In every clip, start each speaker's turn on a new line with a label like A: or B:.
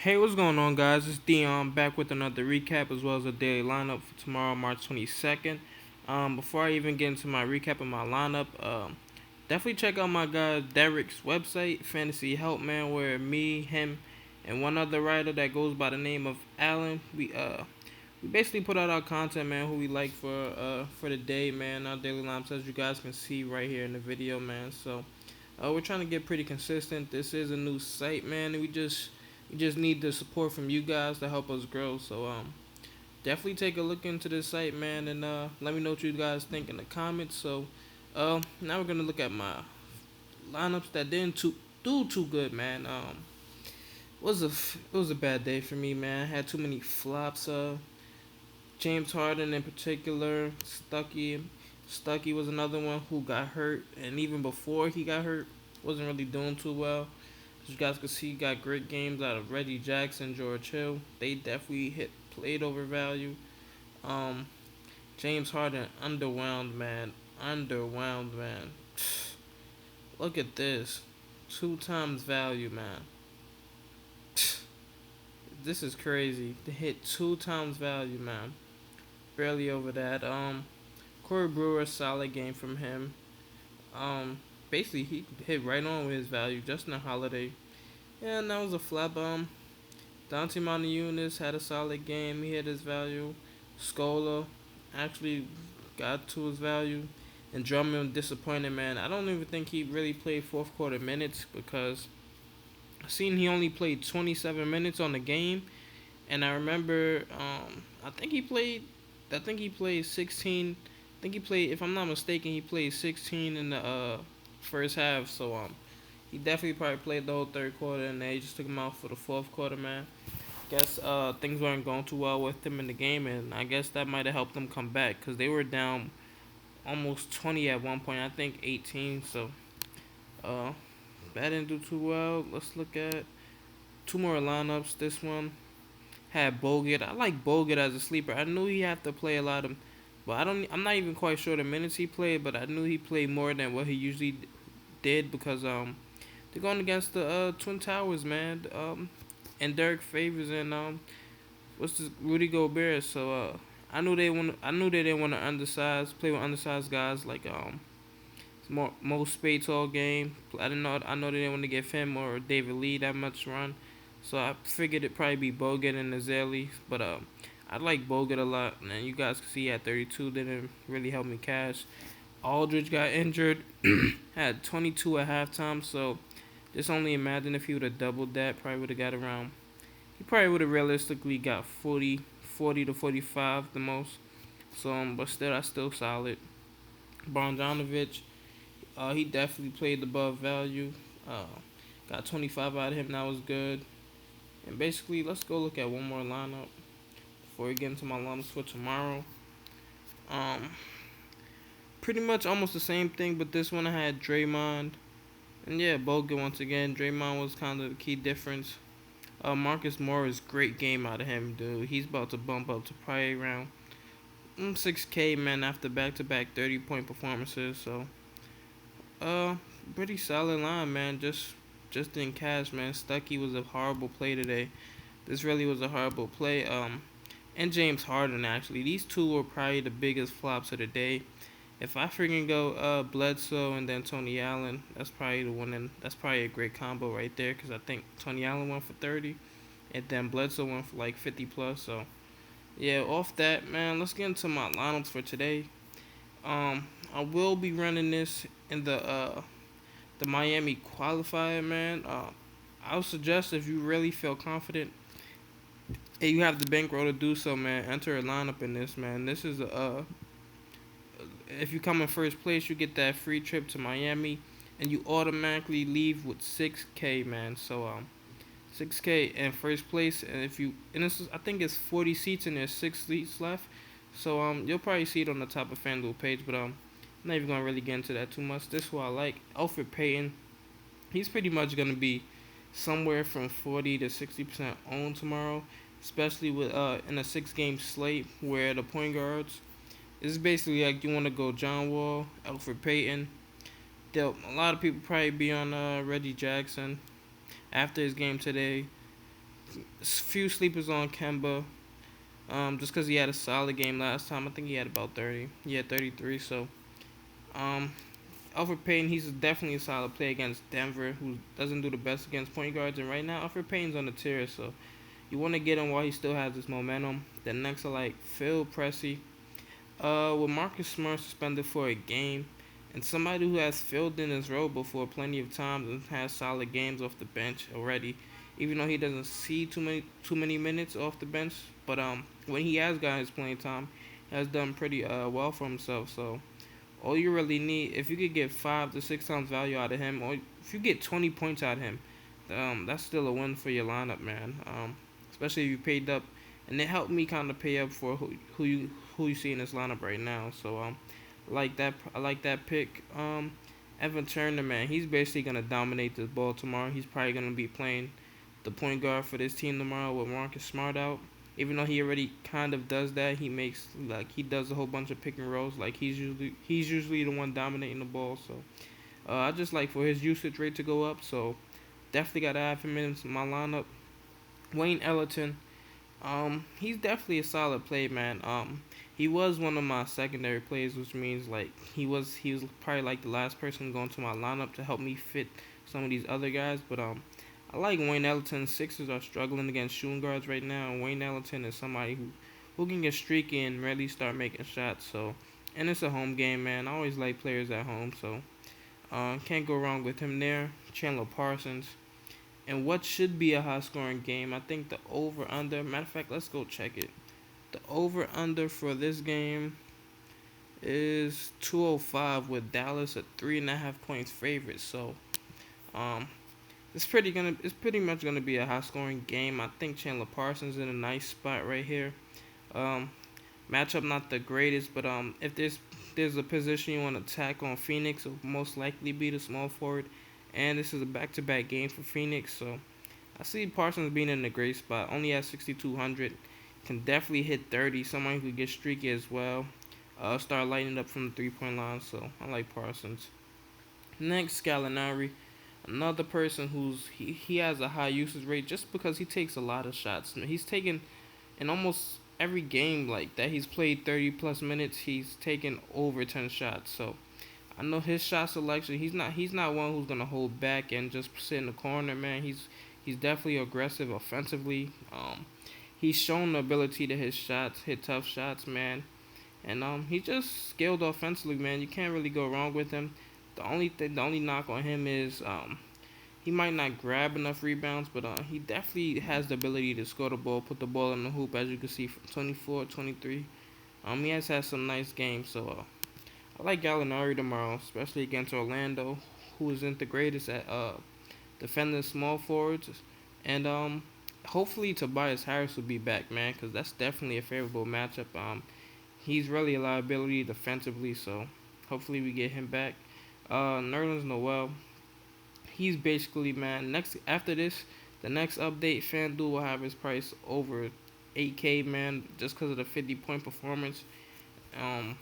A: Hey, what's going on, guys? It's Dion back with another recap as well as a daily lineup for tomorrow, March 22nd. Before I even get into my recap of my lineup, definitely check out my guy Derek's website, Fantasy Help Man, where me, him, and one other writer that goes by the name of Alan, we basically put out our content, man, who we like for the day, man. Our daily lineups, as you guys can see right here in the video, man. So we're trying to get pretty consistent. This is a new site, man. And we just need the support from you guys to help us grow. So definitely take a look into this site, man, and let me know what you guys think in the comments. So now we're gonna look at my lineups that do too good, man. It was a bad day for me, man. I had too many flops. James Harden in particular, Stuckey was another one who got hurt, and even before he got hurt, wasn't really doing too well. As you guys can see, got great games out of Reggie Jackson, George Hill. They definitely played over value. Um, James Harden underwhelmed, man. Underwhelmed, man. Look at this, 2 times value, man. This is crazy. To hit 2 times value, man. Barely over that. Corey Brewer, solid game from him. Um, Basically he hit right on with his value. Justin Holiday, yeah, and that was a flop. Dante Montejunas had a solid game. He hit his value. Scola actually got to his value. And Drummond disappointed, man. I don't even think he really played fourth quarter minutes because I seen he only played 27 minutes on the game. And I remember, I think he played. I think he played 16. I think he played. If I'm not mistaken, he played 16 in the first half. So he definitely probably played the whole third quarter, and they just took him out for the fourth quarter, man. Guess things weren't going too well with him in the game, and I guess that might have helped them come back because they were down almost 20 at one point. I think 18. So uh, that didn't do too well. Let's look at two more lineups. This one had Bogut. I like Bogut as a sleeper. I knew he had to play a lot of, but I'm not even quite sure the minutes he played, but I knew he played more than what he usually did because they're going against the Twin Towers, man. And Derek Favors and what's this Rudy Gobert. So I knew they want. I knew they didn't want to play with undersized guys like most Spates all game. I didn't know. I know they didn't want to give him or David Lee that much run. So I figured it'd probably be Bogut and Azali. But I like Bogut a lot. And you guys can see at 32 didn't really help me cash. Aldridge got injured. Had 22 at halftime. So just only imagine if he would have doubled that. Probably would have got around. He probably would have realistically got 40 to 45 the most. So but still, that's still solid. Bogdanovich, he definitely played above value. Uh, got 25 out of him. That was good. And basically, let's go look at one more lineup before we get into my lineups for tomorrow. Um, Pretty much almost the same thing, but this one I had Draymond. And yeah, Bogut once again. Draymond was kind of the key difference. Marcus Morris, great game out of him, dude. He's about to bump up to probably around 6K, man, after back-to-back 30-point performances. So, pretty solid line, man. Just didn't cash, man. Stuckey was a horrible play today. This really was a horrible play. And James Harden, actually. These two were probably the biggest flops of the day. If I freaking go Bledsoe and then Tony Allen, that's probably the one. And that's probably a great combo right there because I think Tony Allen went for 30, and then Bledsoe went for like 50 plus. So yeah, off that, man, let's get into my lineups for today. I will be running this in the Miami qualifier, man. I would suggest if you really feel confident and you have the bankroll to do so, man, enter a lineup in this, man. This is if you come in first place, you get that free trip to Miami, and you automatically leave with 6K, man. So 6K in first place, and if you and this is, I think it's 40 seats and there's 6 seats left. So you'll probably see it on the top of Fanduel page, but I'm not even gonna really get into that too much. This is what I like. Alfred Payton, he's pretty much gonna be somewhere from 40 to 60% owned tomorrow, especially with in a 6 game slate where the point guards. It's basically like you want to go John Wall, Alfred Payton. A lot of people probably be on Reggie Jackson after his game today. few sleepers on Kemba. Just because he had a solid game last time. I think he had about 30. He had 33. So, um, Alfred Payton, he's definitely a solid play against Denver, who doesn't do the best against point guards. And right now, Alfred Payton's on the tier, so you want to get him while he still has this momentum. Then next are like Phil Pressey. With Marcus Smart suspended for a game, and somebody who has filled in his role before plenty of times and has solid games off the bench already, even though he doesn't see too many minutes off the bench. But when he has got his playing time, he has done pretty well for himself. So all you really need, if you could get 5 to 6 times value out of him, or if you get 20 points out of him, that's still a win for your lineup, man. Especially if you paid up, and it helped me kind of pay up for who you see in this lineup right now. So I like that pick. Evan Turner, man, he's basically gonna dominate the ball tomorrow. He's probably gonna be playing the point guard for this team tomorrow with Marcus Smart out. Even though he already kind of does that, he does a whole bunch of pick and rolls. Like he's usually the one dominating the ball. So I just like for his usage rate to go up. So definitely gotta have him in my lineup. Wayne Ellington, he's definitely a solid play, man. He was one of my secondary plays, which means like he was probably like the last person going to my lineup to help me fit some of these other guys. But I like Wayne Ellington. Sixers are struggling against shooting guards right now. And Wayne Ellington is somebody who can get streaky and really start making shots. So, and it's a home game, man. I always like players at home, so can't go wrong with him there. Chandler Parsons. And what should be a high scoring game, I think the over under. Matter of fact, let's go check it. The over under for this game is 205 with Dallas at 3.5 points favorite. So um it's pretty much gonna be a high scoring game. I think Chandler Parsons in a nice spot right here. Um Matchup not the greatest, but if there's a position you want to attack on Phoenix, it'll most likely be the small forward. And this is a back to back game for Phoenix, so I see Parsons being in a great spot. Only at 6,200. Can definitely hit 30. Someone who could get streaky as well. Start lighting up from the 3 point line. So I like Parsons. Next, Gallinari. Another person he has a high usage rate just because he takes a lot of shots. He's taken in almost every game like that he's played 30 plus minutes. He's taken over 10 shots. So I know his shot selection. He's not one who's gonna hold back and just sit in the corner, man. He's definitely aggressive offensively. He's shown the ability to hit tough shots, man. And he's just skilled offensively, man. You can't really go wrong with him. The only knock on him is he might not grab enough rebounds, but he definitely has the ability to score the ball, put the ball in the hoop, as you can see from 24, 23. He has had some nice games, so I like Gallinari tomorrow, especially against Orlando, who isn't the greatest at defending small forwards. And hopefully Tobias Harris will be back, man, because that's definitely a favorable matchup. He's really a liability defensively, so hopefully we get him back. Nerlens Noel, he's basically, man. Next after this, the next update, Fanduel will have his price over 8K, man, just because of the 50 point performance. Um,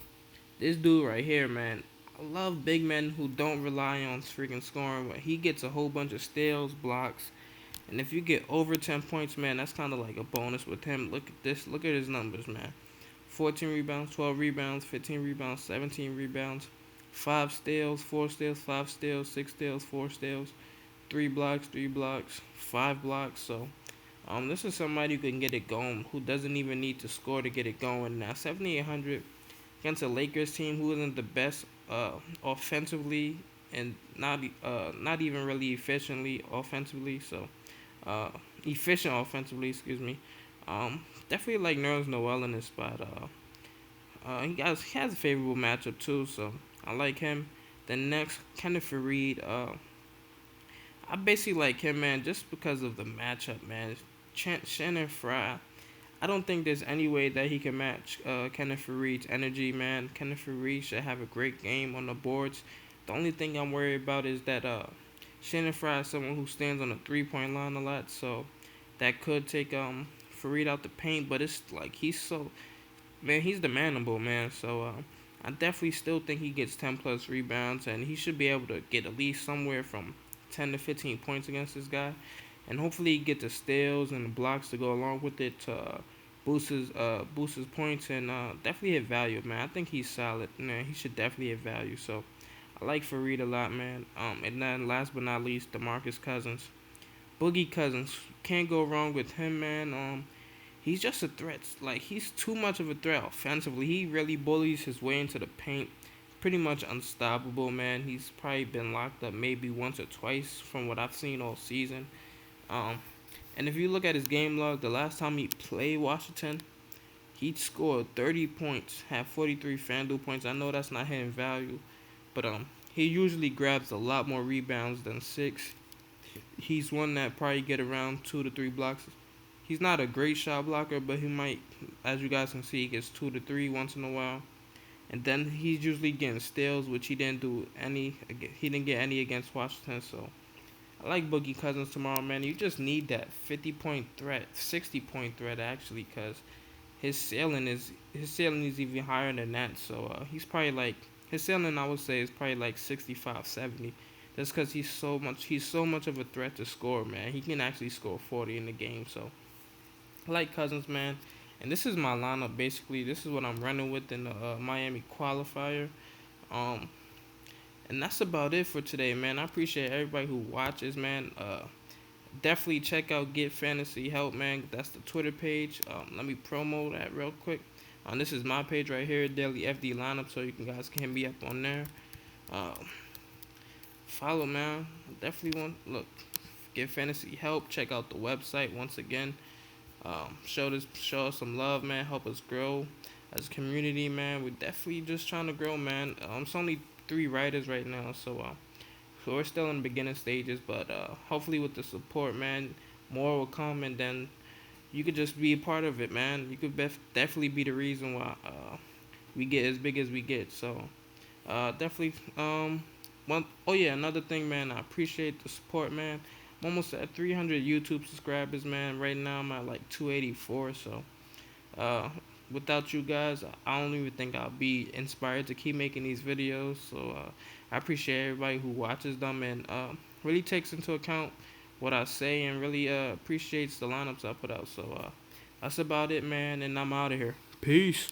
A: this dude right here, man. I love big men who don't rely on freaking scoring, but he gets a whole bunch of steals, blocks, and if you get over 10 points, man, that's kind of like a bonus with him. Look at this. Look at his numbers, man. 14 rebounds, 12 rebounds, 15 rebounds, 17 rebounds, 5 steals, 4 steals, 5 steals, 6 steals, 4 steals, 3 blocks, 5 blocks. So, this is somebody who can get it going, who doesn't even need to score to get it going. Now, 7,800 against a Lakers team who isn't the best offensively and not even really efficiently offensively. So, efficient offensively, excuse me. Definitely like Nerlens Noel in this spot. He has a favorable matchup too, so I like him. The next, Kenneth Fareed. I basically like him, man, just because of the matchup, man. Shannon Fry. I don't think there's any way that he can match Kenneth Fareed's energy, man. Kenneth Fareed should have a great game on the boards. The only thing I'm worried about is that Shannon Fry is someone who stands on the 3 point line a lot, so that could take Fareed out the paint. But it's like he's demandable, man. So I definitely still think he gets 10 plus rebounds, and he should be able to get at least somewhere from 10 to 15 points against this guy. and hopefully he get the steals and the blocks to go along with it to boost his points and definitely hit value, man. I think he's solid, man. He should definitely hit value. So I like Fareed a lot, man. And then last but not least, DeMarcus Cousins, Boogie Cousins. Can't go wrong with him, man. He's just a threat. Like, he's too much of a threat offensively. He really bullies his way into the paint. Pretty much unstoppable, man. He's probably been locked up maybe once or twice from what I've seen all season. Um, and if you look at his game log, the last time he played Washington, he scored 30 points, had 43 Fanduel points. I know that's not hitting value, but he usually grabs a lot more rebounds than six. He's one that probably get around 2 to 3 blocks. He's not a great shot blocker, but he might, as you guys can see, he gets 2 to 3 once in a while. And then he's usually getting steals, which he didn't do any. He didn't get any against Washington. So I like Boogie Cousins tomorrow, man. You just need that 50-point threat, 60-point threat actually, because his ceiling is even higher than that. So he's probably like his ceiling, I would say, is probably like 65, 70. Just because he's so much of a threat to score, man. He can actually score 40 in the game. So I like Cousins, man. And this is my lineup basically. This is what I'm running with in the Miami qualifier. Um, and that's about it for today, man. I appreciate everybody who watches, man. Definitely check out Get Fantasy Help, man. That's the Twitter page. Let me promo that real quick. This is my page right here, Daily FD Lineup, so you can guys can hit me up on there. Uh, Follow, man. Definitely want look. Get Fantasy Help. Check out the website once again. Show us some love, man. Help us grow as a community, man. We're definitely just trying to grow, man. It's only 3 writers right now, so we're still in the beginning stages, but hopefully with the support, man, more will come, and then you could just be a part of it, man. You could definitely be the reason why we get as big as we get. So definitely one oh yeah, another thing, man. I appreciate the support, man. I'm almost at 300 YouTube subscribers, man. Right now I'm at like 284. So uh, without you guys, I don't even think I'll be inspired to keep making these videos. So I appreciate everybody who watches them and really takes into account what I say and really appreciates the lineups I put out. So that's about it, man. And I'm out of here. Peace.